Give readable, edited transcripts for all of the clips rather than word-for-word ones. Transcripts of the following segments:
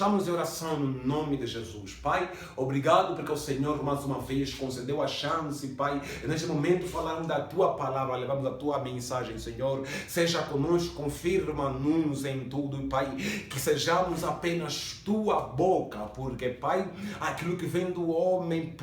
estamos em oração no nome de Jesus. Pai, obrigado porque o Senhor mais uma vez concedeu a chance, Pai, neste momento falando da Tua palavra, levamos a Tua mensagem, Senhor. Seja conosco, confirma-nos em tudo, Pai, que sejamos apenas Tua boca, porque, Pai, aquilo que vem do homem,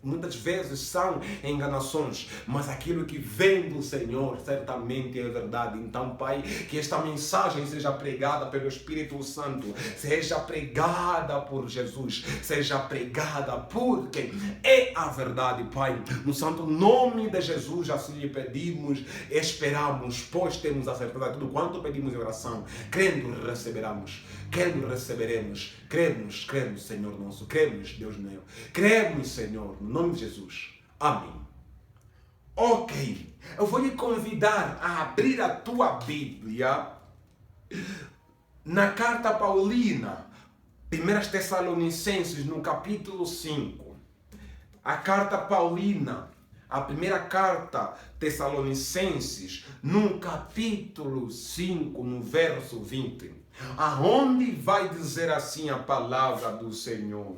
muitas vezes são enganações, mas aquilo que vem do Senhor certamente é verdade. Então, Pai, que esta mensagem seja pregada pelo Espírito Santo, seja pregada por Jesus, seja pregada porque é a verdade, Pai. No santo nome de Jesus, assim lhe pedimos, esperamos, pois temos a certeza de tudo quanto pedimos em oração, crendo receberemos, cremos, Senhor nosso, cremos, Deus meu, cremos, Senhor, no nome de Jesus. Amém. Ok, eu vou lhe convidar a abrir a tua Bíblia na carta paulina, 1 Tessalonicenses, no capítulo 5. A carta paulina, a primeira carta Tessalonicenses, no capítulo 5, no verso 20, aonde vai dizer assim a palavra do Senhor: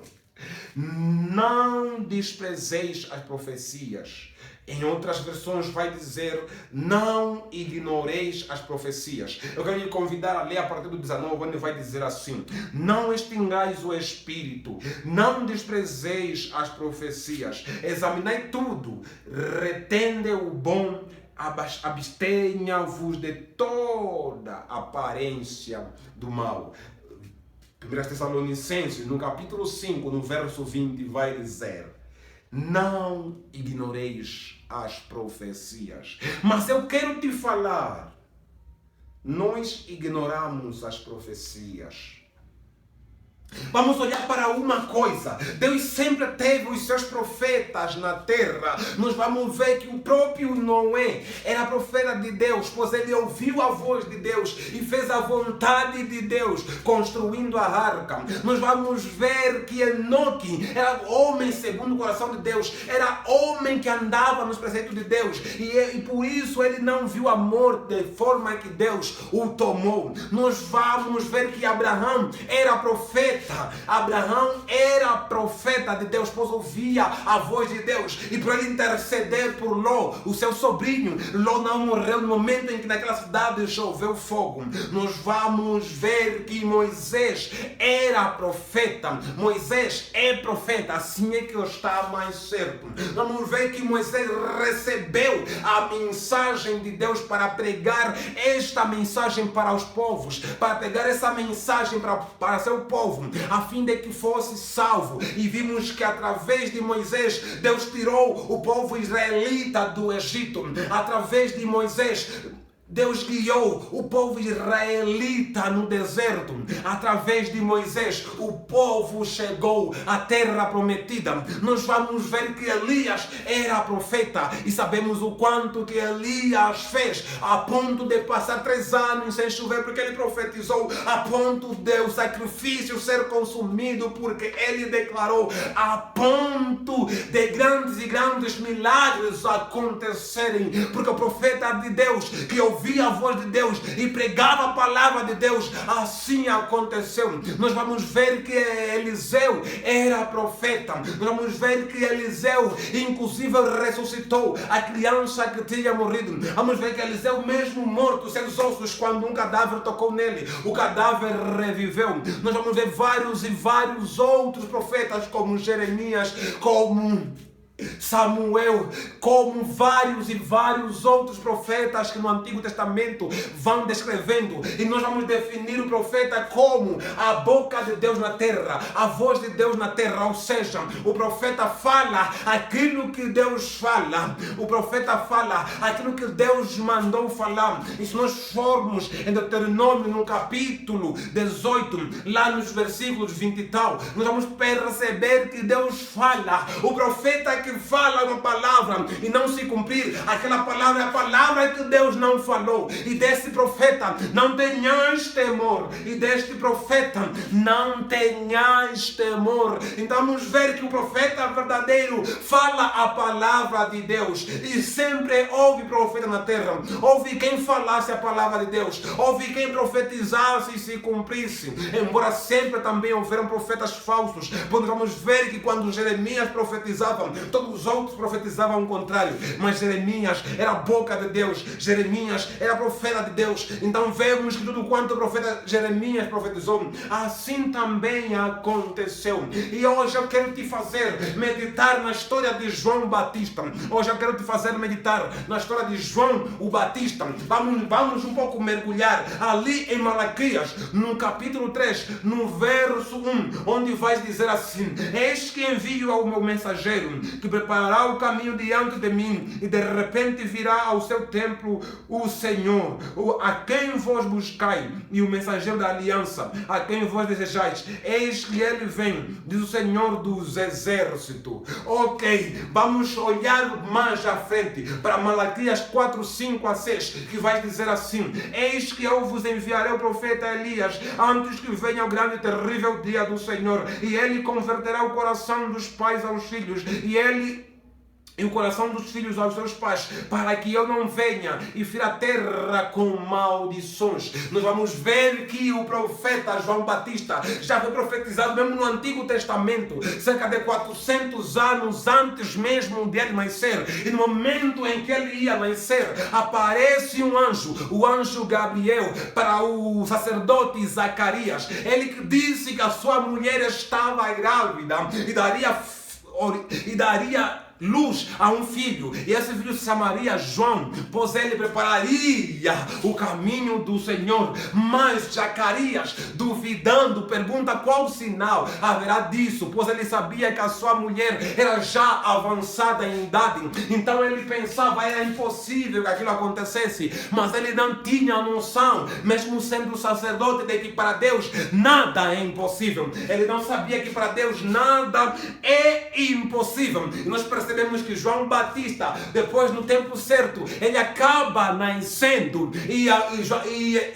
não desprezeis as profecias. Em outras versões vai dizer: não ignoreis as profecias. Eu quero lhe convidar a ler a partir do 19, onde vai dizer assim: não extingais o espírito, não desprezeis as profecias, examinai tudo, retende o bom, abstenha-vos de toda aparência do mal. 1 Tessalonicenses, no capítulo 5, no verso 20, vai dizer: não ignoreis as profecias. Mas eu quero te falar, nós ignoramos as profecias. Vamos olhar para uma coisa: Deus sempre teve os seus profetas na terra. Nós vamos ver que o próprio Noé era profeta de Deus, pois ele ouviu a voz de Deus e fez a vontade de Deus, construindo a arca. Nós vamos ver que Enoque era homem segundo o coração de Deus, era homem que andava nos preceitos de Deus, e por isso ele não viu a morte de forma que Deus o tomou. Nós vamos ver que Abraão era profeta. Abraão era profeta de Deus, pois ouvia a voz de Deus, e para ele interceder por Ló, o seu sobrinho, Ló não morreu no momento em que naquela cidade choveu fogo. Nós vamos ver que Moisés era profeta. Moisés é profeta, assim é que está mais certo. Vamos ver que Moisés recebeu a mensagem de Deus para pregar esta mensagem para os povos, para pegar essa mensagem para seu povo, a fim de que fosse salvo. E vimos que através de Moisés, Deus tirou o povo israelita do Egito. Através de Moisés, Deus guiou o povo israelita no deserto. Através de Moisés, o povo chegou à terra prometida. Nós vamos ver que Elias era profeta, e sabemos o quanto que Elias fez, a ponto de passar 3 anos sem chover, porque ele profetizou, a ponto de o sacrifício ser consumido, porque ele declarou, a ponto de grandes e grandes milagres acontecerem, porque o profeta de Deus, que ouvia a voz de Deus e pregava a palavra de Deus, assim aconteceu. Nós vamos ver que Eliseu era profeta. Nós vamos ver que Eliseu inclusive ressuscitou a criança que tinha morrido. Vamos ver que Eliseu, mesmo morto, seus ossos, quando um cadáver tocou nele, o cadáver reviveu. Nós vamos ver vários e vários outros profetas, como Jeremias, como Samuel, como vários e vários outros profetas que no Antigo Testamento vão descrevendo. E nós vamos definir o profeta como a boca de Deus na terra, a voz de Deus na terra. Ou seja, o profeta fala aquilo que Deus fala, o profeta fala aquilo que Deus mandou falar. E se nós formos em Deuteronômio, no capítulo 18, lá nos versículos 20 e tal, nós vamos perceber que Deus fala. O profeta que que fala uma palavra e não se cumprir, aquela palavra é a palavra que Deus não falou. E desse profeta não tenhais temor. E deste profeta não tenhais temor. Então vamos ver que o profeta verdadeiro fala a palavra de Deus. E sempre houve profeta na terra. Houve quem falasse a palavra de Deus. Houve quem profetizasse e se cumprisse. Embora sempre também houveram profetas falsos. Pois vamos ver que quando Jeremias profetizava, todos os outros profetizavam o contrário. Mas Jeremias era a boca de Deus. Jeremias era profeta de Deus. Então vemos que tudo quanto o profeta Jeremias profetizou, assim também aconteceu. E hoje eu quero te fazer meditar na história de João Batista. Hoje eu quero te fazer meditar na história de João o Batista. Vamos um pouco mergulhar ali em Malaquias, no capítulo 3, no verso 1, onde vai dizer assim: eis que envio ao meu mensageiro, que preparará o caminho diante de mim, e de repente virá ao seu templo o Senhor, a quem vós buscai, e o mensageiro da aliança, a quem vós desejais. Eis que ele vem, diz o Senhor dos exércitos. Ok, vamos olhar mais à frente para Malaquias 4, 5 a 6, que vai dizer assim: eis que eu vos enviarei o profeta Elias, antes que venha o grande e terrível dia do Senhor, e ele converterá o coração dos pais aos filhos, e o coração dos filhos aos seus pais, para que eu não venha e fira a terra com maldições. Nós vamos ver que o profeta João Batista já foi profetizado mesmo no Antigo Testamento, cerca de 400 anos antes mesmo de ele nascer. E no momento em que ele ia nascer, aparece um anjo, o anjo Gabriel, para o sacerdote Zacarias. Ele disse que a sua mulher estava grávida e daria luz a um filho, e esse filho se chamaria João, pois ele prepararia o caminho do Senhor. Mas Zacarias, duvidando, pergunta qual sinal haverá disso, pois ele sabia que a sua mulher era já avançada em idade. Então ele pensava era impossível que aquilo acontecesse, mas ele não tinha noção, mesmo sendo sacerdote, de que para Deus nada é impossível. Ele não sabia que para Deus nada é impossível. E nós percebemos que João Batista, depois no tempo certo, ele acaba nascendo, e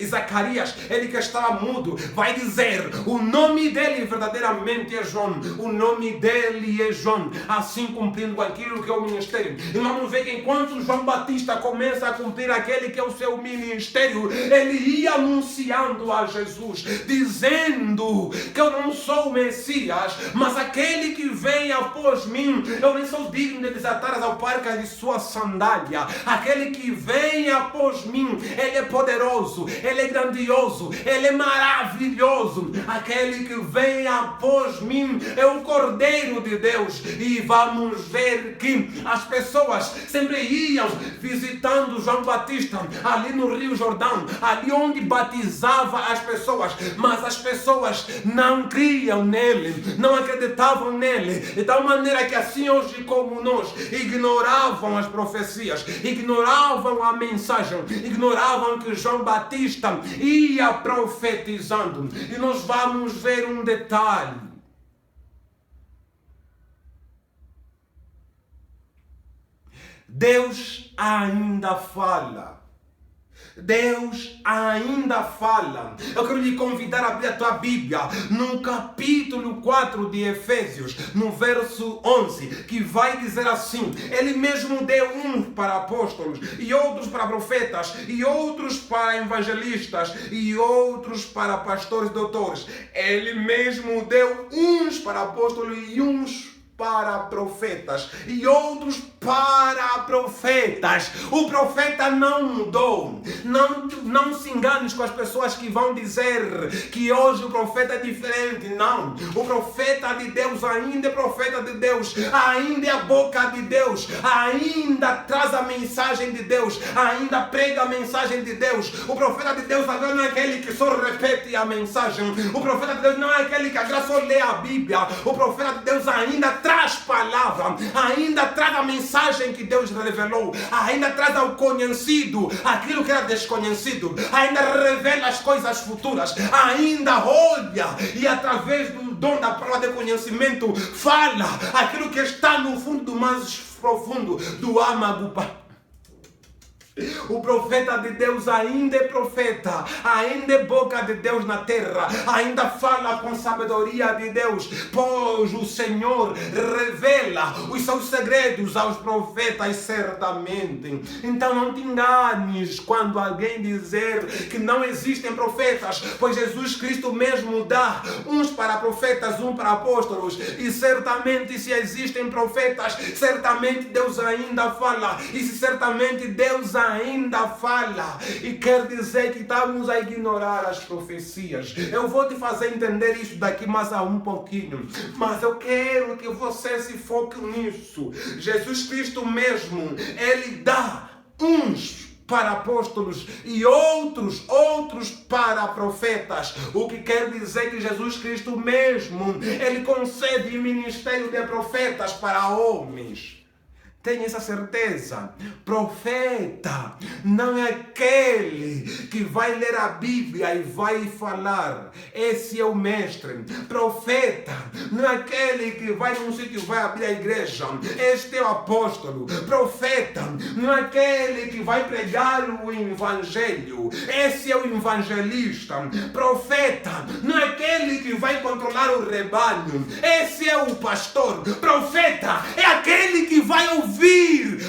Zacarias, ele que estava mudo, vai dizer: o nome dele verdadeiramente é João, o nome dele é João, assim cumprindo aquilo que é o ministério. E vamos ver que enquanto João Batista começa a cumprir aquele que é o seu ministério, ele ia anunciando a Jesus, dizendo que eu não sou o Messias, mas aquele que vem após mim, eu nem sou digno de desatar as alparcas de sua sandália. Aquele que vem após mim, ele é poderoso, ele é grandioso, ele é maravilhoso. Aquele que vem após mim é o Cordeiro de Deus. E vamos ver que as pessoas sempre iam visitando João Batista ali no Rio Jordão, ali onde batizava as pessoas, mas as pessoas não criam nele, não acreditavam nele, de tal maneira que assim hoje como nós, ignoravam as profecias, ignoravam a mensagem, ignoravam que João Batista ia profetizando. E nós vamos ver um detalhe: Deus ainda fala. Deus ainda fala. Eu quero lhe convidar a abrir a tua Bíblia no capítulo 4 de Efésios, no verso 11, que vai dizer assim: ele mesmo deu uns para apóstolos, e outros para profetas, e outros para evangelistas, e outros para pastores e doutores. Ele mesmo deu uns para apóstolos e uns para profetas e outros para profetas. O profeta não mudou. Não se engane com as pessoas que vão dizer que hoje o profeta é diferente. Não. O profeta de Deus ainda é profeta de Deus, ainda é a boca de Deus, ainda traz a mensagem de Deus, ainda prega a mensagem de Deus. O profeta de Deus agora não é aquele que só repete a mensagem. O profeta de Deus não é aquele que agora só lê a Bíblia. O profeta de Deus ainda traz palavra, ainda traz a mensagem mensagem que Deus revelou ainda traz ao conhecido aquilo que era desconhecido, ainda revela as coisas futuras, ainda olha e através do dom da palavra de conhecimento fala aquilo que está no fundo do mais profundo do âmago. O profeta de Deus ainda é profeta, ainda é boca de Deus na terra, ainda fala com sabedoria de Deus, pois o Senhor revela os seus segredos aos profetas certamente. Então não te enganes quando alguém dizer que não existem profetas, pois Jesus Cristo mesmo dá uns para profetas, uns para apóstolos, e certamente se existem profetas, certamente Deus ainda fala, e se certamente Deus ainda fala, e quer dizer que estamos a ignorar as profecias. Eu vou te fazer entender isso daqui mais a um pouquinho, mas eu quero que você se foque nisso. Jesus Cristo mesmo, Ele dá uns para apóstolos e outros para profetas, o que quer dizer que Jesus Cristo mesmo, Ele concede ministério de profetas para homens. Tenha essa certeza. Profeta não é aquele que vai ler a Bíblia e vai falar. Esse é o mestre. Profeta não é aquele que vai num sítio e vai abrir a igreja. Este é o apóstolo. Profeta não é aquele que vai pregar o evangelho. Esse é o evangelista. Profeta não é aquele que vai controlar o rebanho. Esse é o pastor. Profeta é aquele que vai ouvir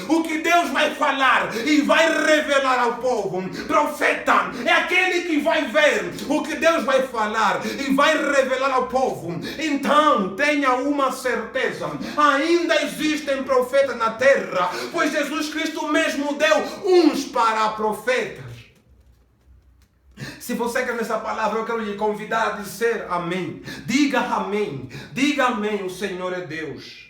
o que Deus vai falar e vai revelar ao povo. Profeta é aquele que vai ver o que Deus vai falar e vai revelar ao povo. Então tenha uma certeza, ainda existem profetas na terra, pois Jesus Cristo mesmo deu uns para profetas. Se você quer nessa palavra, eu quero lhe convidar a dizer amém. Diga amém. Diga amém, o Senhor é Deus.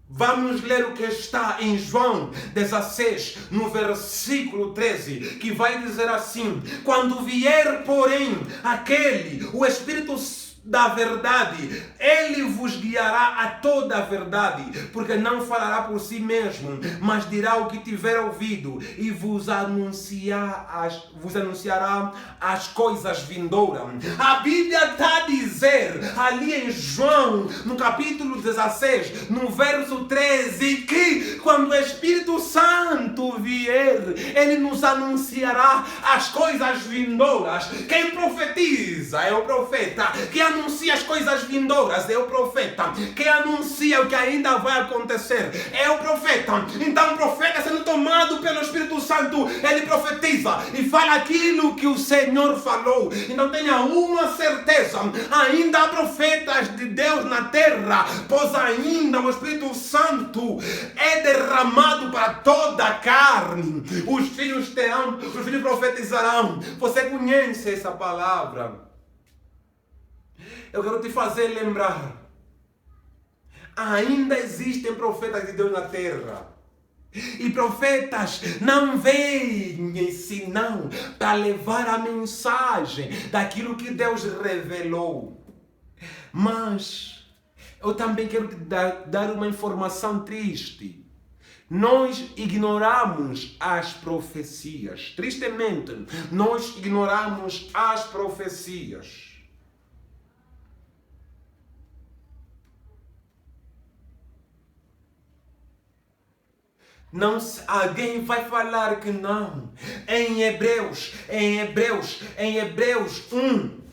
Vamos ler o que está em João 16, no versículo 13, que vai dizer assim: quando vier, porém, aquele, o Espírito da verdade, ele vos guiará a toda a verdade, porque não falará por si mesmo, mas dirá o que tiver ouvido e vos anunciará as coisas vindouras. A Bíblia está a dizer ali em João, no capítulo 16, no verso 13, que quando o Espírito Santo vier, ele nos anunciará as coisas vindouras. Quem profetiza é o profeta. Quem anuncia as coisas vindouras é o profeta. Quem anuncia o que ainda vai acontecer é o profeta. Então o profeta, sendo tomado pelo Espírito Santo, ele profetiza e fala aquilo que o Senhor falou. Então tenha uma certeza, ainda há profetas de Deus na terra, pois ainda o Espírito Santo é derramado para toda a carne. Os filhos terão, os filhos profetizarão. Você conhece essa palavra? Eu quero te fazer lembrar, ainda existem profetas de Deus na terra. E profetas não vêm senão para levar a mensagem daquilo que Deus revelou. Mas eu também quero te dar uma informação triste. Nós ignoramos as profecias. Tristemente, nós ignoramos as profecias. Não, alguém vai falar que não. Em Hebreus 1:1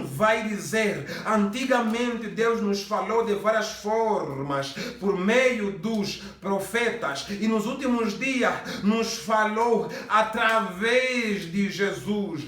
vai dizer: antigamente Deus nos falou de várias formas por meio dos profetas, e nos últimos dias nos falou através de Jesus.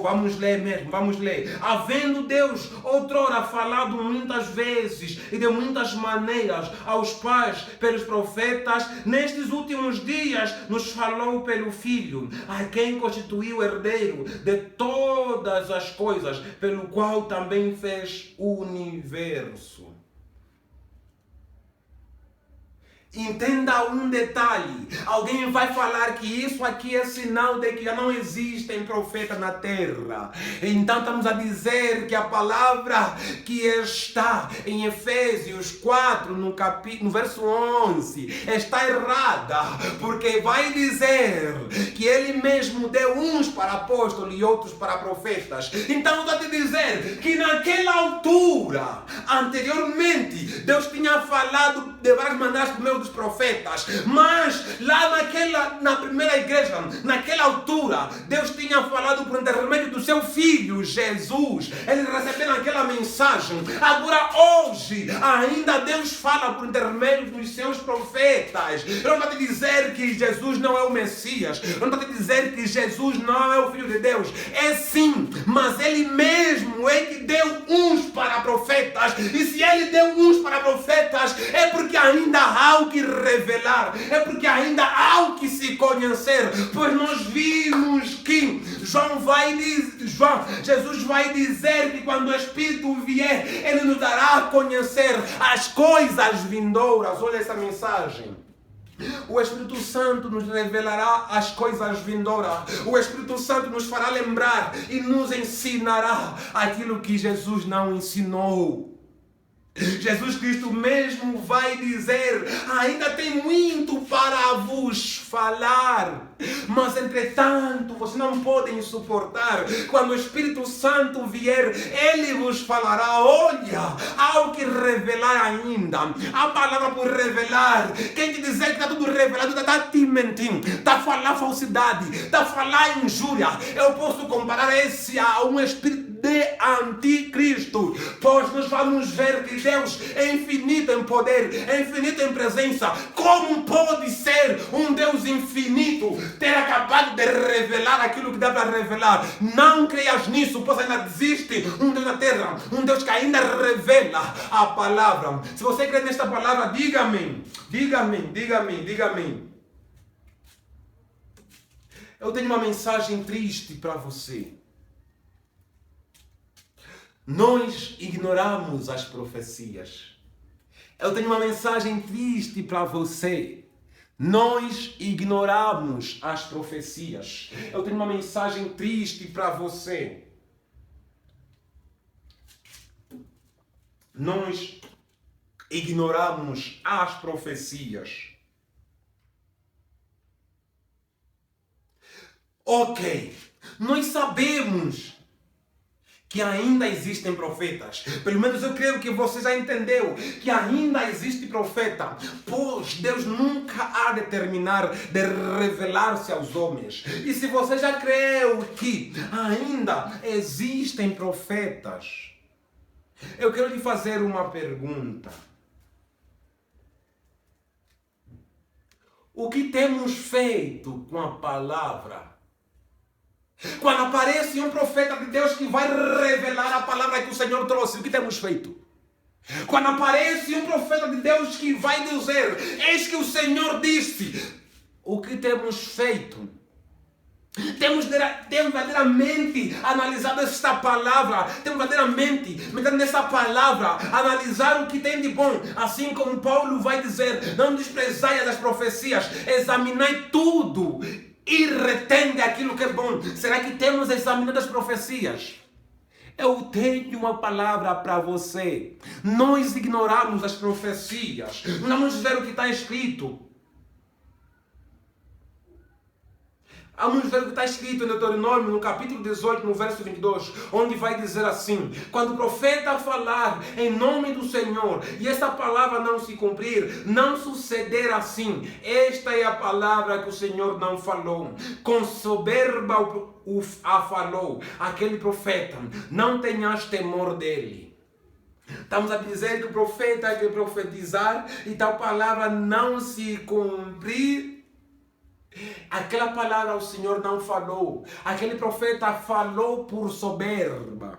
Vamos ler. Havendo Deus outrora falado muitas vezes e de muitas maneiras aos pais pelos profetas, nestes últimos dias nos falou pelo Filho, a quem constituiu herdeiro de todas as coisas, pelo qual também fez o universo. Entenda um detalhe. Alguém vai falar que isso aqui é sinal de que já não existem profetas na terra. Então estamos a dizer que a palavra que está em Efésios 4, no verso 11, está errada. Porque vai dizer que ele mesmo deu uns para apóstolos e outros para profetas. Então estou a te dizer que naquela altura, anteriormente, Deus tinha falado de várias maneiras por meio dos profetas, mas lá na primeira igreja, naquela altura, Deus tinha falado por intermédio do seu filho Jesus. Eles receberam aquela mensagem. Agora hoje ainda Deus fala por intermédio dos seus profetas. Eu não estou a te dizer que Jesus não é o Messias, eu não estou a te dizer que Jesus não é o Filho de Deus. É sim, mas ele mesmo é que deu uns para profetas. E se ele deu uns para profetas, é porque ainda há o que revelar, é porque ainda há o que se conhecer. Pois nós vimos que Jesus vai dizer que quando o Espírito vier, ele nos dará a conhecer as coisas vindouras. Olha essa mensagem. O Espírito Santo nos revelará as coisas vindouras. O Espírito Santo nos fará lembrar e nos ensinará aquilo que Jesus não ensinou. Jesus Cristo mesmo vai dizer: ainda tem muito para vos falar, mas entretanto vocês não podem suportar. Quando o Espírito Santo vier, ele vos falará. Olha, há o que revelar ainda, a palavra por revelar. Quem te dizer que está tudo revelado está te mentindo, está a falar falsidade, está a falar injúria. Eu posso comparar esse a um espírito de anticristo, pois nós vamos ver que Deus é infinito em poder, é infinito em presença. Como pode ser um Deus infinito ter acabado de revelar aquilo que dá para revelar? Não creias nisso, pois ainda existe um Deus na terra, um Deus que ainda revela a palavra. Se você crê nesta palavra, diga amém, diga amém, diga amém, diga amém. Eu tenho uma mensagem triste para você. Nós ignoramos as profecias. Eu tenho uma mensagem triste para você. Nós ignoramos as profecias. Eu tenho uma mensagem triste para você. Nós ignoramos as profecias. Ok, nós sabemos que ainda existem profetas. Pelo menos eu creio que você já entendeu que ainda existe profeta, pois Deus nunca há de terminar de revelar-se aos homens. E se você já creu que ainda existem profetas, eu quero lhe fazer uma pergunta. O que temos feito com a palavra? Quando aparece um profeta de Deus que vai revelar a palavra que o Senhor trouxe, o que temos feito? Quando aparece um profeta de Deus que vai dizer: eis que o Senhor disse, o que temos feito? Temos verdadeiramente analisado esta palavra, temos verdadeiramente meditado nessa palavra, analisar o que tem de bom, assim como Paulo vai dizer: não desprezai as profecias, examinai tudo e retende aquilo que é bom. Será que temos examinado as profecias? Eu tenho uma palavra para você. Nós ignoramos as profecias. Vamos ver o que está escrito. Vamos ver o que está escrito em Deuteronômio, no capítulo 18, no verso 22, onde vai dizer assim: quando o profeta falar em nome do Senhor, e esta palavra não se cumprir, não suceder assim, esta é a palavra que o Senhor não falou, com soberba a falou aquele profeta, não tenhas temor dele. Estamos a dizer que o profeta tem que profetizar e tal palavra não se cumprir. Aquela palavra o Senhor não falou. Aquele profeta falou por soberba.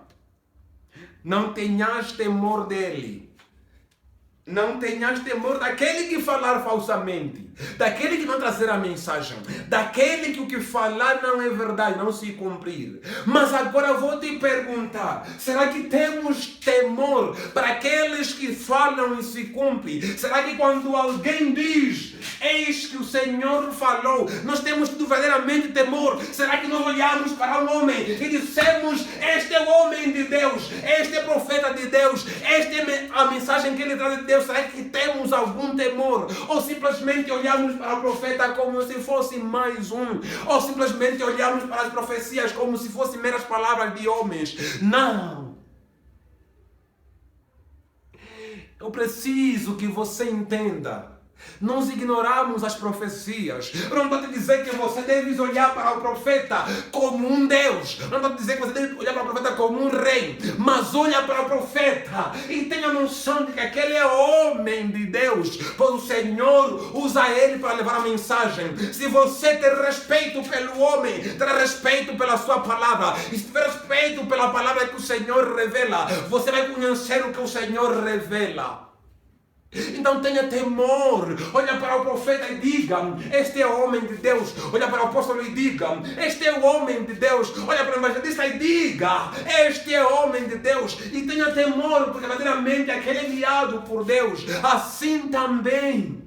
Não tenhas temor dele. Não tenhas temor daquele que falar falsamente, daquele que não trazer a mensagem, daquele que o que falar não é verdade, não se cumprir. Mas agora eu vou te perguntar, será que temos temor para aqueles que falam e se cumprem? Será que quando alguém diz, eis que o Senhor falou, nós temos verdadeiramente temor? Será que nós olhamos para um homem e dissemos, este é o homem de Deus, este é profeta de Deus, esta é a mensagem que ele traz de Deus? Será que temos algum temor? Ou simplesmente olhamos para o profeta como se fosse mais um? Ou simplesmente olhamos para as profecias como se fossem meras palavras de homens? Não! Eu preciso que você entenda. Nós ignoramos as profecias. Eu não estou te dizer que você deve olhar para o profeta como um Deus. Eu não estou te dizer que você deve olhar para o profeta como um rei. Mas olha para o profeta e tenha noção de que aquele é homem de Deus. Pois o Senhor usa ele para levar a mensagem. Se você tem respeito pelo homem, terá respeito pela sua palavra. E se tiver respeito pela palavra que o Senhor revela, você vai conhecer o que o Senhor revela. Então tenha temor. Olha para o profeta e diga, este é o homem de Deus. Olha para o apóstolo e diga, este é o homem de Deus. Olha para o evangelista e diga, este é o homem de Deus. E tenha temor, porque verdadeiramente aquele é enviado por Deus. Assim também,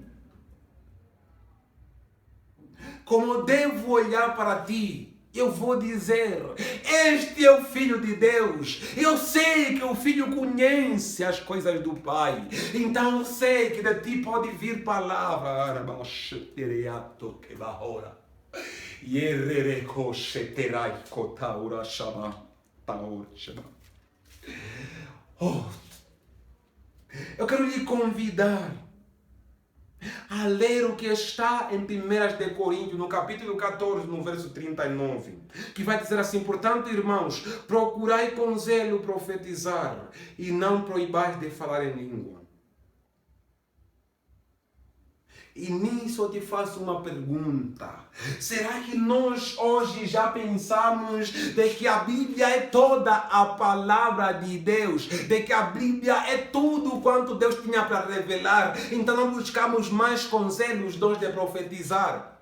como eu devo olhar para ti, eu vou dizer, este é o Filho de Deus. Eu sei que o Filho conhece as coisas do Pai. Então eu sei que de ti pode vir palavra. Oh, eu quero lhe convidar a ler o que está em 1 Coríntios, no capítulo 14, no verso 39, que vai dizer assim: portanto, irmãos, procurai com zelo profetizar, e não proibais de falar em língua. E nisso eu te faço uma pergunta. Será que nós hoje já pensamos de que a Bíblia é toda a palavra de Deus? De que a Bíblia é tudo quanto Deus tinha para revelar? Então não buscamos mais com zelo os dons de profetizar?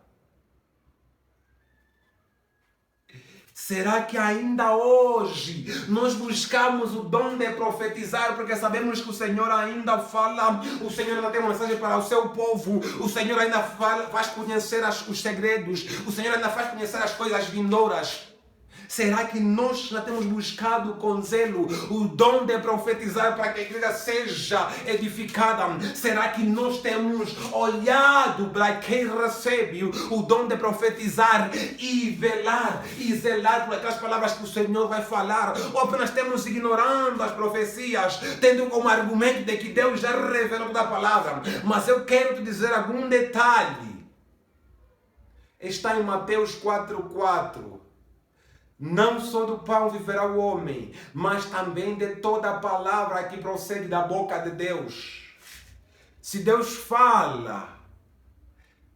Será que ainda hoje nós buscamos o dom de profetizar porque sabemos que o Senhor ainda fala, o Senhor ainda tem uma mensagem para o seu povo, o Senhor ainda faz conhecer os segredos, o Senhor ainda faz conhecer as coisas vindouras? Será que nós já temos buscado com zelo o dom de profetizar para que a igreja seja edificada? Será que nós temos olhado para quem recebe o dom de profetizar e velar e zelar por aquelas palavras que o Senhor vai falar? Ou apenas temos ignorando as profecias, tendo como argumento de que Deus já revelou toda a palavra? Mas eu quero te dizer algum detalhe. Está em Mateus 4:4. Não só do pão viverá o homem, mas também de toda a palavra que procede da boca de Deus. Se Deus fala,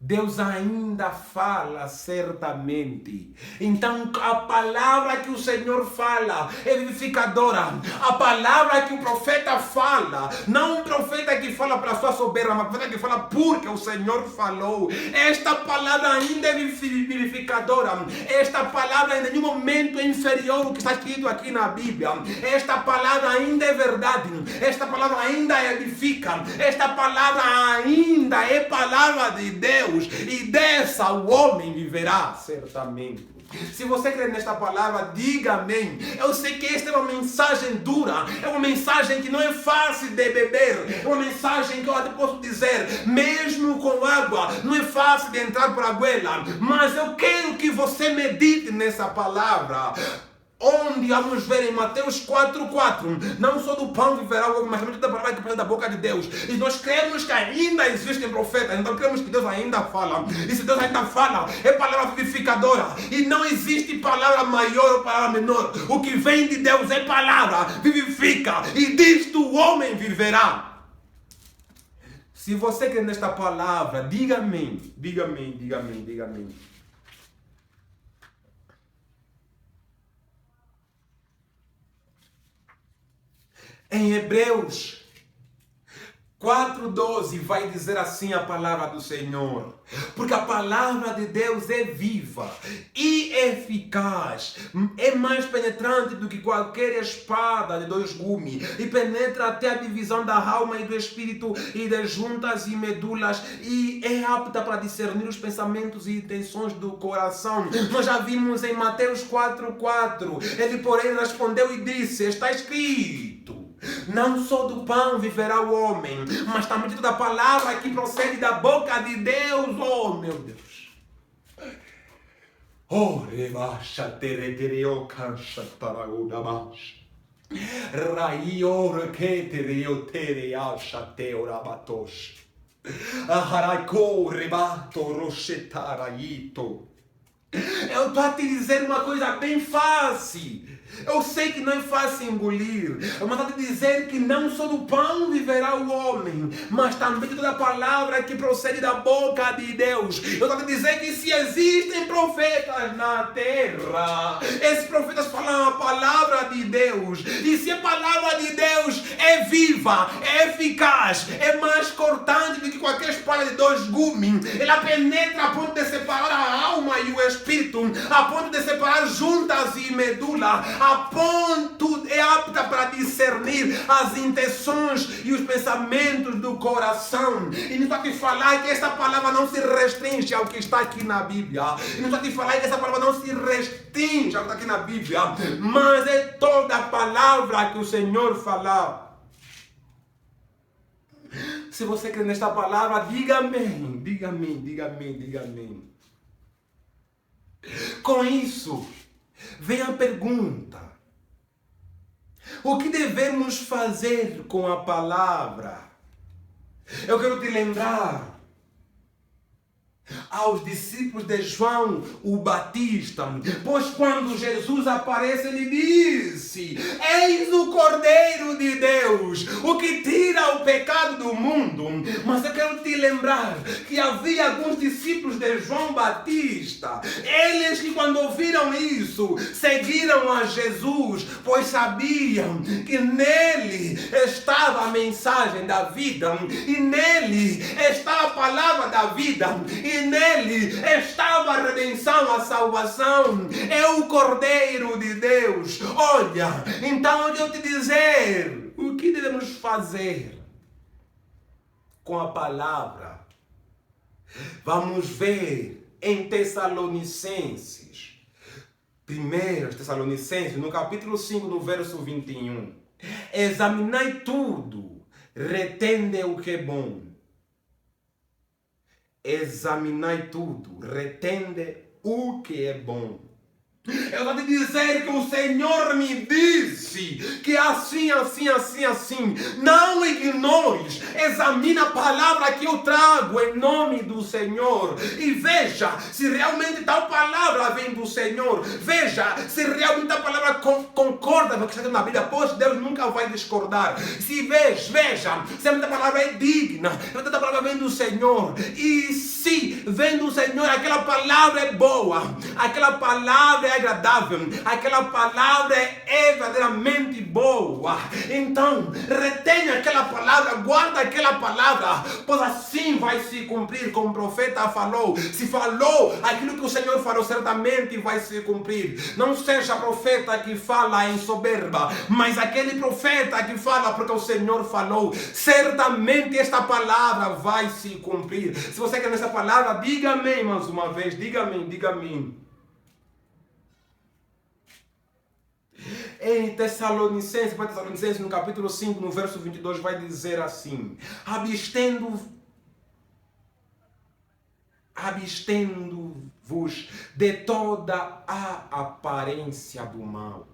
Deus ainda fala certamente. Então a palavra que o Senhor fala é vivificadora. A palavra que o profeta fala, não um profeta que fala para a sua soberba, mas um profeta que fala porque o Senhor falou. Esta palavra ainda é vivificadora. Esta palavra em nenhum momento é inferior ao que está escrito aqui na Bíblia. Esta palavra ainda é verdade. Esta palavra ainda edifica. Esta palavra ainda é palavra de Deus. E dessa o homem viverá certamente. Se você crê nesta palavra, diga amém. Eu sei que esta é uma mensagem dura, é uma mensagem que não é fácil de beber, é uma mensagem que eu até posso dizer, mesmo com água, não é fácil de entrar por a goela. Mas eu quero que você medite nessa palavra. Onde vamos ver em Mateus 4:4, não só do pão viverá o homem, mas também da palavra que vem da boca de Deus. E nós cremos que ainda existem profetas, então cremos que Deus ainda fala. E se Deus ainda fala, é palavra vivificadora. E não existe palavra maior ou palavra menor. O que vem de Deus é palavra, vivifica, e disto o homem viverá. Se você crê nesta palavra, diga amém, diga amém, diga amém, diga amém. Em Hebreus 4:12 vai dizer assim a palavra do Senhor. Porque a palavra de Deus é viva e eficaz. É mais penetrante do que qualquer espada de 2 gumes. E penetra até a divisão da alma e do espírito e das juntas e medulas. E é apta para discernir os pensamentos e intenções do coração. Nós já vimos em Mateus 4:4. Ele, porém, respondeu e disse: está escrito: não só do pão viverá o homem, mas também de toda a palavra que procede da boca de Deus. Oh, meu Deus. Oh, rebaxa, teretereo, cancha, taragodabash. Raior, que tereo, tereacha, teorabatosh. Aharaiko, rebato, rochetaraito. Eu estou a te dizer uma coisa bem fácil. Eu sei que não é fácil engolir, mas estou a te dizer que não só do pão viverá o homem, mas também de toda a palavra que procede da boca de Deus. Eu estou a te dizer que se existem profetas na terra, esses profetas falam a palavra de Deus. E se a palavra de Deus é viva, é eficaz, é mais cortante do que qualquer espada de 2 gumes, ela penetra a ponto de separar a alma e o espírito, a ponto de separar juntas e medula, a ponto é apta para discernir as intenções e os pensamentos do coração. E não estou a te falar que essa palavra não se restringe ao que está aqui na Bíblia. E não estou a te falar que essa palavra não se restringe ao que está aqui na Bíblia. Mas é toda a palavra que o Senhor falar. Se você crê nesta palavra, diga amém. Diga amém, diga amém, diga amém. Com isso, vem a pergunta: o que devemos fazer com a palavra? Eu quero te lembrar aos discípulos de João o Batista, pois quando Jesus aparece, ele disse: eis o Cordeiro de Deus, o que tira o pecado do mundo. Mas eu quero te lembrar que havia alguns discípulos de João Batista, eles que quando ouviram isso, seguiram a Jesus, pois sabiam que nele estava a mensagem da vida, e nele estava a palavra da vida, e nele estava a redenção, a salvação. É o Cordeiro de Deus. Olha, então eu quero te dizer o que devemos fazer com a palavra. Vamos ver em Tessalonicenses, 1 Tessalonicenses, no capítulo 5, no verso 21. Examinai tudo, retende o que é bom. Examinai tudo, retende o que é bom. Eu vou te dizer que o Senhor me disse que assim. Não ignores, examina a palavra que eu trago em nome do Senhor. E veja se realmente tal palavra vem do Senhor. Veja se realmente a palavra concorda com o que está na Bíblia, pois Deus nunca vai discordar. Se veja se a palavra é digna, se a palavra vem do Senhor. E se vem do Senhor, aquela palavra é boa, aquela palavra é agradável, aquela palavra é verdadeiramente boa. Então, retenha aquela palavra, guarda aquela palavra, pois assim vai se cumprir como o profeta falou. Se falou aquilo que o Senhor falou, certamente vai se cumprir. Não seja profeta que fala em soberba, mas aquele profeta que fala porque o Senhor falou. Certamente esta palavra vai se cumprir. Se você quer nessa palavra, diga amém mais uma vez. Diga amém, diga amém. Em Tessalonicenses, no capítulo 5, no verso 22, vai dizer assim: abstendo-vos de toda a aparência do mal.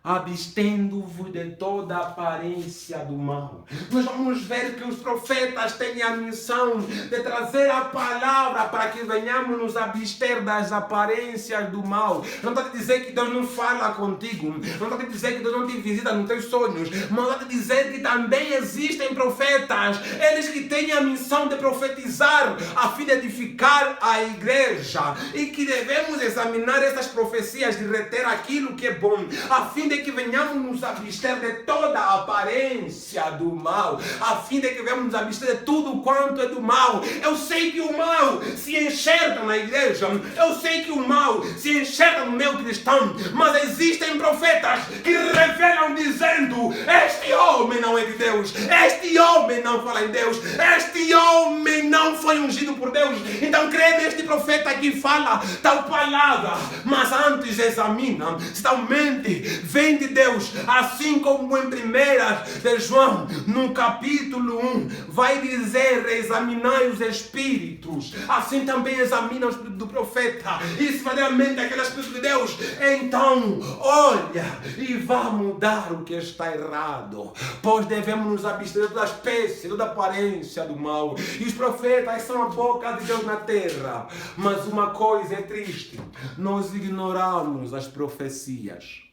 abstendo-vos de toda aparência do mal. Nós vamos ver que os profetas têm a missão de trazer a palavra para que venhamos nos abster das aparências do mal. Não está a dizer que Deus não fala contigo, não está a dizer que Deus não te visita nos teus sonhos, mas está a dizer que também existem profetas, eles que têm a missão de profetizar a fim de edificar a igreja, e que devemos examinar essas profecias e reter aquilo que é bom, a fim de que venhamos nos abster de toda a aparência do mal, a fim de que venhamos nos abster de tudo quanto é do mal. Eu sei que o mal se enxerga na igreja, eu sei que o mal se enxerga no meu cristão, mas existem profetas que revelam dizendo: este homem não é de Deus, este homem não fala em Deus, este homem não foi ungido por Deus. Então crê neste profeta que fala tal palavra, mas antes examina se talmente vem de Deus, assim como em 1 de João, no capítulo 1, vai dizer: examinai os espíritos, assim também examina o espírito do profeta, e se verdadeiramente aquele espírito de Deus, então olha e vai mudar o que está errado, pois devemos nos abster de toda espécie, toda aparência do mal. E os profetas são a boca de Deus na terra, mas uma coisa é triste: nós ignoramos as profecias.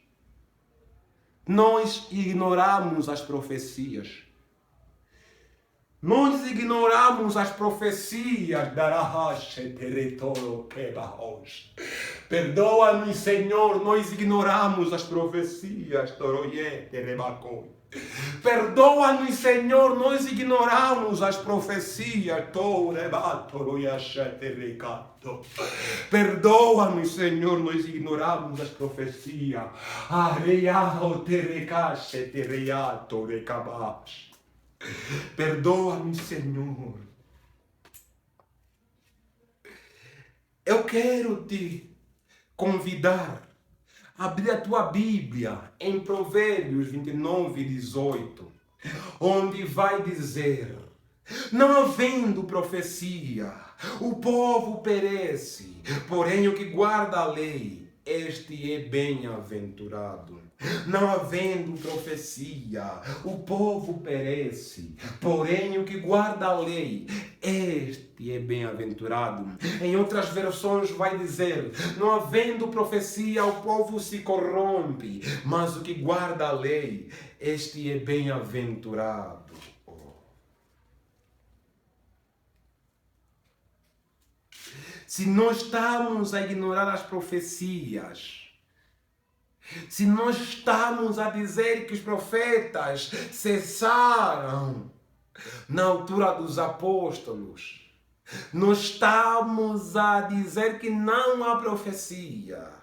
Nós ignoramos as profecias. Nós ignoramos as profecias da Rahache Teretoro Kebahosh. Perdoa-nos, Senhor, nós ignoramos as profecias Toroye Terebacoi. Perdoa-nos, Senhor, nós ignoramos as profecias Torebatoroyacheterecato. Perdoa-nos, Senhor, nós ignoramos as profecias Areao Terecache Tereato Recabash. Perdoa-me, Senhor. Eu quero te convidar a abrir a tua Bíblia em Provérbios 29:18, onde vai dizer: não havendo profecia, o povo perece, porém o que guarda a lei, este é bem-aventurado. Não havendo profecia, o povo perece, porém o que guarda a lei, este é bem-aventurado. Em outras versões vai dizer: não havendo profecia, o povo se corrompe, mas o que guarda a lei, este é bem-aventurado. Se nós estamos a ignorar as profecias, se nós estamos a dizer que os profetas cessaram na altura dos apóstolos, nós estamos a dizer que não há profecia.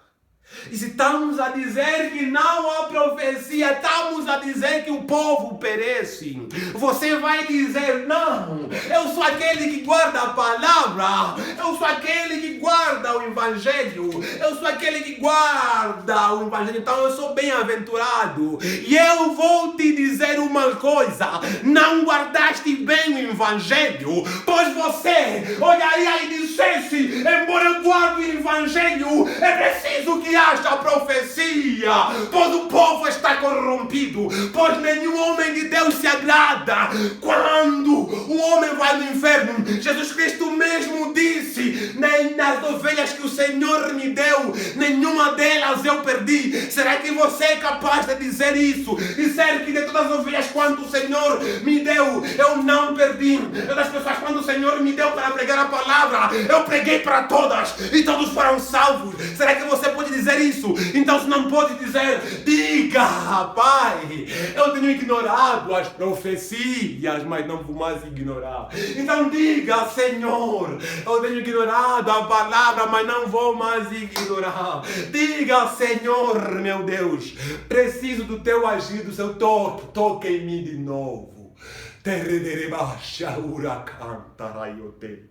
E se estamos a dizer que não há profecia, estamos a dizer que o povo perece. Você vai dizer: não, eu sou aquele que guarda a palavra, eu sou aquele que guarda o evangelho, eu sou aquele que guarda o evangelho, então eu sou bem-aventurado. E eu vou te dizer uma coisa: não guardaste bem o evangelho, pois você olharia e dissesse: embora eu guarde o evangelho, é preciso que haja profecia, pois o povo está corrompido, pois nenhum homem de Deus se agrada quando o homem vai no inferno. Jesus Cristo mesmo disse: nem nas ovelhas que o Senhor me deu, nenhuma delas eu perdi. Será que você é capaz de dizer isso? Dizer que de todas as ovelhas quanto o Senhor me deu, eu não perdi. Das pessoas quando o Senhor me deu para pregar a palavra, eu preguei para todas e todos foram salvos. Será que você pode dizer isso? Então, se não pode dizer, diga: Pai, eu tenho ignorado as profecias, mas não vou mais ignorar. Então diga: Senhor, eu tenho ignorado a palavra, mas não vou mais ignorar. Diga: Senhor, meu Deus, preciso do teu agir, do seu toque, toque em mim de novo. Terederebasha uracantarayote.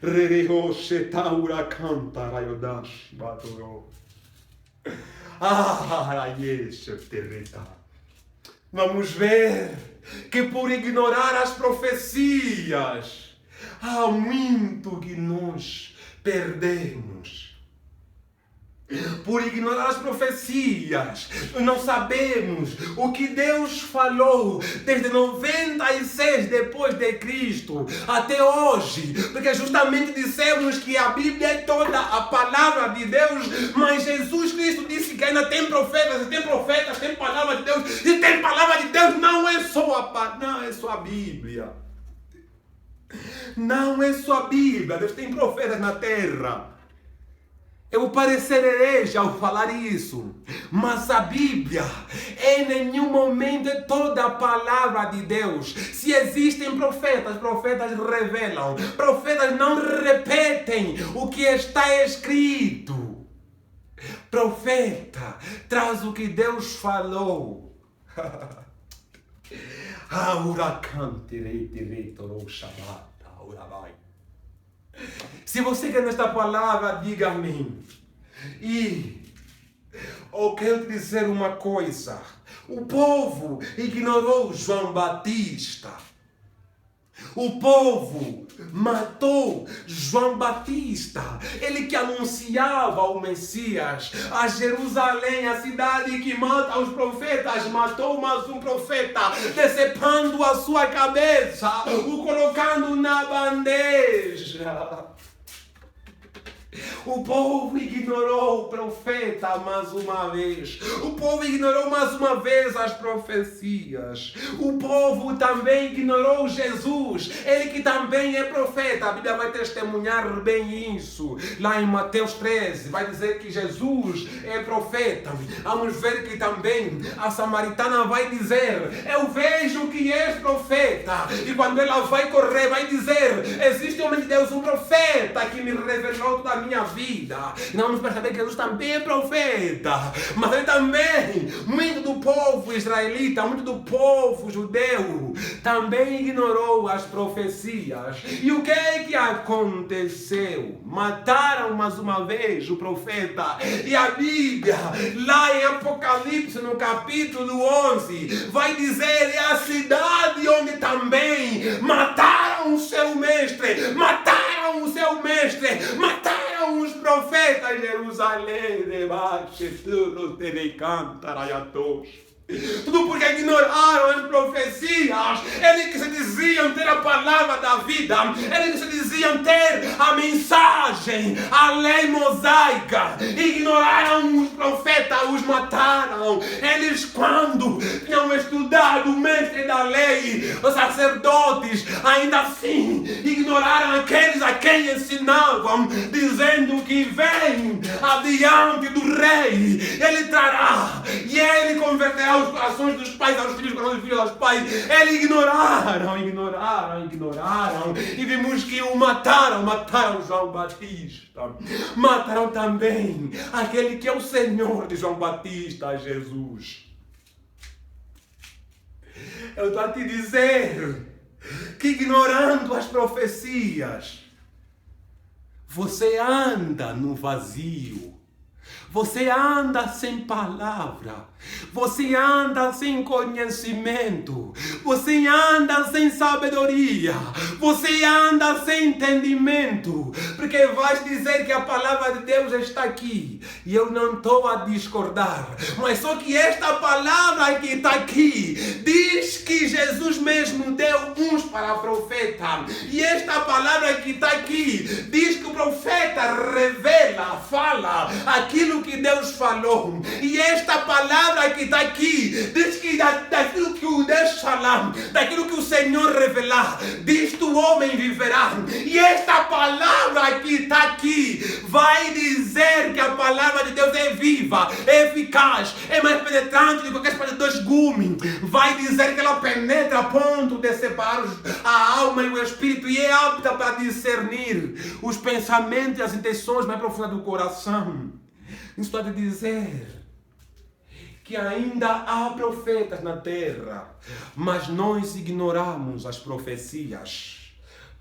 Rerehosheta uracantarayodash batoro. Vamos ver que por ignorar as profecias há muito que nós perdemos. por ignorar as profecias. Não sabemos o que Deus falou desde 96 depois de Cristo até hoje, porque justamente dissemos que a Bíblia é toda a palavra de Deus, mas Jesus Cristo disse que ainda tem profetas, tem palavra de Deus, e tem palavra de Deus, não é só a Bíblia. Não é só a Bíblia, Deus tem profetas na terra. Eu vou parecer herege ao falar isso, mas a Bíblia em nenhum momento é toda a palavra de Deus. Se existem profetas, profetas revelam, profetas não repetem o que está escrito. Profeta traz o que Deus falou. Se você quer nesta palavra, diga amém. E eu quero te dizer uma coisa. O povo ignorou João Batista. O povo matou João Batista. Ele que anunciava o Messias. A Jerusalém, a cidade que mata os profetas, matou mais um profeta, decepando a sua cabeça, o colocando na bandeja. O povo ignorou o profeta mais uma vez. O povo ignorou mais uma vez as profecias. O povo também ignorou Jesus. Ele que também é profeta. A Bíblia vai testemunhar bem isso. Lá em Mateus 13 vai dizer que Jesus é profeta. Vamos ver que também a samaritana vai dizer: eu vejo que és profeta. E quando ela vai correr, vai dizer: existe um homem de Deus, um profeta que me revelou toda a minha vida. E nós vamos perceber que Jesus também é profeta, mas ele também, muito do povo israelita, muito do povo judeu, também ignorou as profecias. E o que é que aconteceu? Mataram mais uma vez o profeta. E a Bíblia, lá em Apocalipse, no capítulo 11, vai dizer: é a cidade onde também mataram o seu mestre, mataram os profetas. Jerusalém, debaixo, tudo te cantarayatos. Tudo porque ignoraram as profecias. Eles que se diziam ter a palavra da vida, eles que se diziam ter a mensagem, a lei mosaica, ignoraram os profetas, os mataram. Eles, quando tinham estudado o mestre da lei, os sacerdotes, ainda assim ignoraram aqueles a quem ensinavam, dizendo que vem adiante do rei, ele trará e ele converterá os corações dos pais aos filhos, os corações dos filhos aos pais. Eles ignoraram. E vimos que o mataram João Batista. Mataram também aquele que é o Senhor de João Batista, Jesus. Eu estou a te dizer que ignorando as profecias, você anda no vazio. Você anda sem palavra, você anda sem conhecimento, você anda sem sabedoria, você anda sem entendimento, porque vais dizer que a palavra de Deus está aqui, e eu não estou a discordar, mas só que esta palavra que está aqui, diz que Jesus mesmo deu uns para profeta, e esta palavra que está aqui, diz que o profeta revela, fala aquilo que Deus falou. E esta palavra que está aqui diz que daquilo que o Deus falar, daquilo que o Senhor revelar, disto o homem viverá. E esta palavra que está aqui vai dizer que a palavra de Deus é viva, é eficaz, é mais penetrante do que qualquer espada de dois gumes. Vai dizer que ela penetra a ponto de separar a alma e o espírito, e é apta para discernir os pensamentos e as intenções mais profundas do coração. Isso está a dizer que ainda há profetas na terra, mas nós ignoramos as profecias.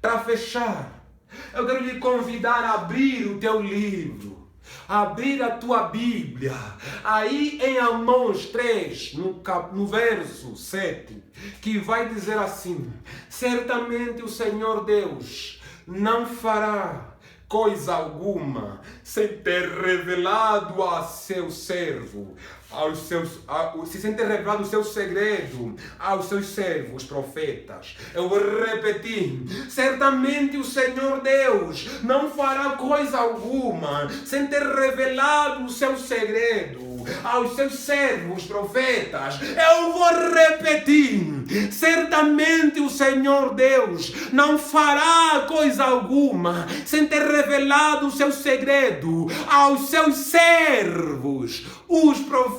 Para fechar, eu quero lhe convidar a abrir o teu livro, abrir a tua Bíblia, aí em Amós 3, no verso 7, que vai dizer assim: certamente o Senhor Deus não fará coisa alguma sem ter revelado a seu servo, sem ter revelado o seu segredo aos seus servos profetas. Eu vou repetir: certamente o Senhor Deus não fará coisa alguma sem ter revelado o seu segredo aos seus servos profetas. Eu vou repetir: certamente o Senhor Deus não fará coisa alguma sem ter revelado o seu segredo aos seus servos, os profetas.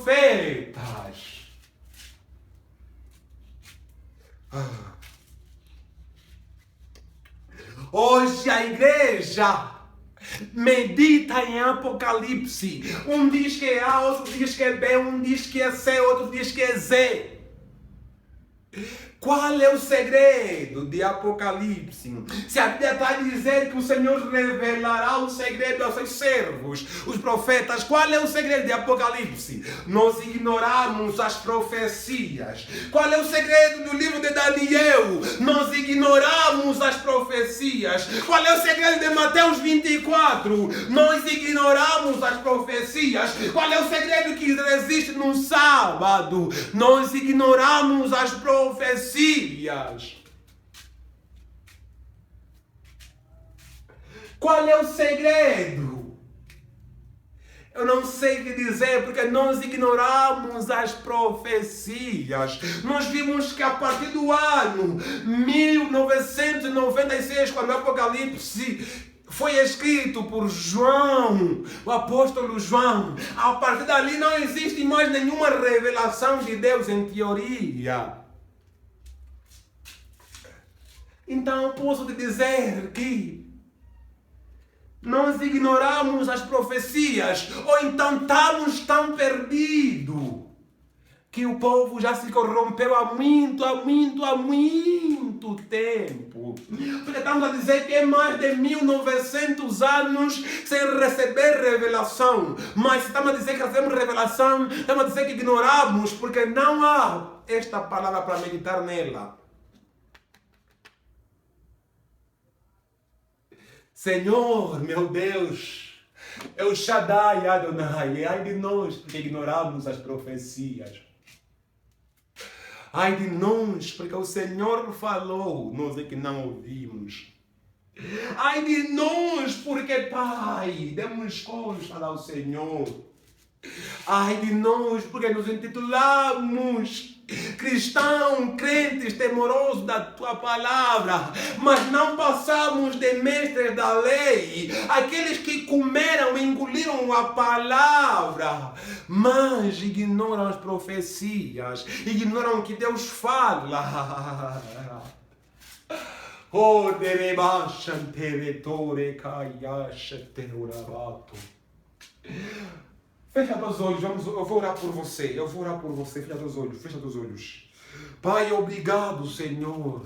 Hoje a igreja medita em Apocalipse. Um diz que é A, outro diz que é B, um diz que é C, outro diz que é Z. Qual é o segredo de Apocalipse? Se a Bíblia está a dizer que o Senhor revelará o segredo aos seus servos, os profetas, qual é o segredo de Apocalipse? Nós ignoramos as profecias. Qual é o segredo do livro de Daniel? Nós ignoramos as profecias. Qual é o segredo de Mateus 24? Nós ignoramos as profecias. Qual é o segredo que existe no sábado? Nós ignoramos as profecias. Qual é o segredo? Eu não sei o que dizer, porque nós ignoramos as profecias. Nós vimos que a partir do ano 1996, quando o Apocalipse foi escrito por João, o apóstolo João, a partir dali não existe mais nenhuma revelação de Deus em teoria. Então eu posso te dizer que nós ignoramos as profecias, ou então estamos tão perdidos que o povo já se corrompeu há muito tempo. Porque estamos a dizer que é mais de 1900 anos sem receber revelação. Mas estamos a dizer que recebemos revelação, estamos a dizer que ignoramos, porque não há esta palavra para meditar nela. Senhor, meu Deus, El Shaddai, Adonai, ai de nós, porque ignoramos as profecias. Ai de nós, porque o Senhor falou, nós é que não ouvimos. Ai de nós, porque, Pai, demos costas ao Senhor. Ai de nós, porque nos intitulamos cristão, crentes, temorosos da tua palavra, mas não passamos de mestres da lei, aqueles que comeram, engoliram a palavra, mas ignoram as profecias, ignoram o que Deus fala. Oh, derebachan teretore kayasha teurabato. Fecha teus olhos, eu vou orar por você, fecha teus olhos. Pai, obrigado, Senhor,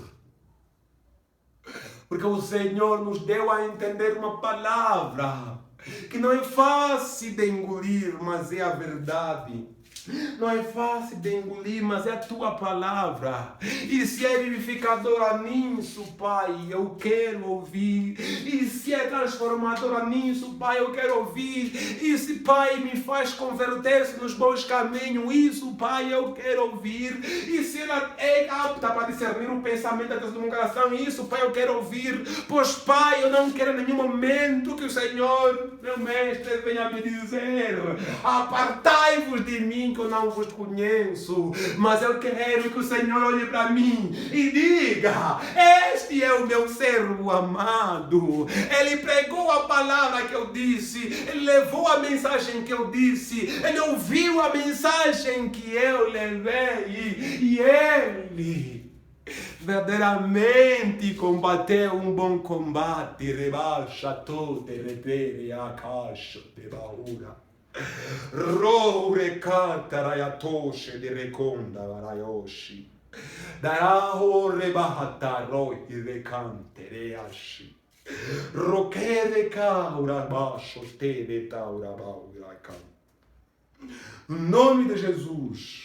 porque o Senhor nos deu a entender uma palavra que não é fácil de engolir, mas é a verdade. Não é fácil de engolir, mas é a tua palavra. E se é vivificadora nisso, Pai, eu quero ouvir. E se é transformadora nisso, Pai, eu quero ouvir. E se, Pai, me faz converter-se nos bons caminhos, isso, Pai, eu quero ouvir. E se ela é apta para discernir o pensamento do meu coração, isso, Pai, eu quero ouvir. Pois, Pai, eu não quero em nenhum momento que o Senhor, meu mestre, venha me dizer: apartai-vos de mim, que eu não vos conheço. Mas eu quero que o Senhor olhe para mim e diga: este é o meu servo amado. Ele pregou a palavra que eu disse, ele levou a mensagem que eu disse, ele ouviu a mensagem que eu levei, e ele verdadeiramente combateu um bom combate. Rebaixa todo, repere a caixa de baúra. Roure cantarayatoshe de reconda varayoshi. Daraho rebahata roi recante reashi. Roquere caura baixo te de taura baura can. No nome de Jesus.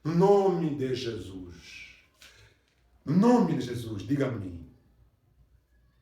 No nome de Jesus. No nome de Jesus, diga-me.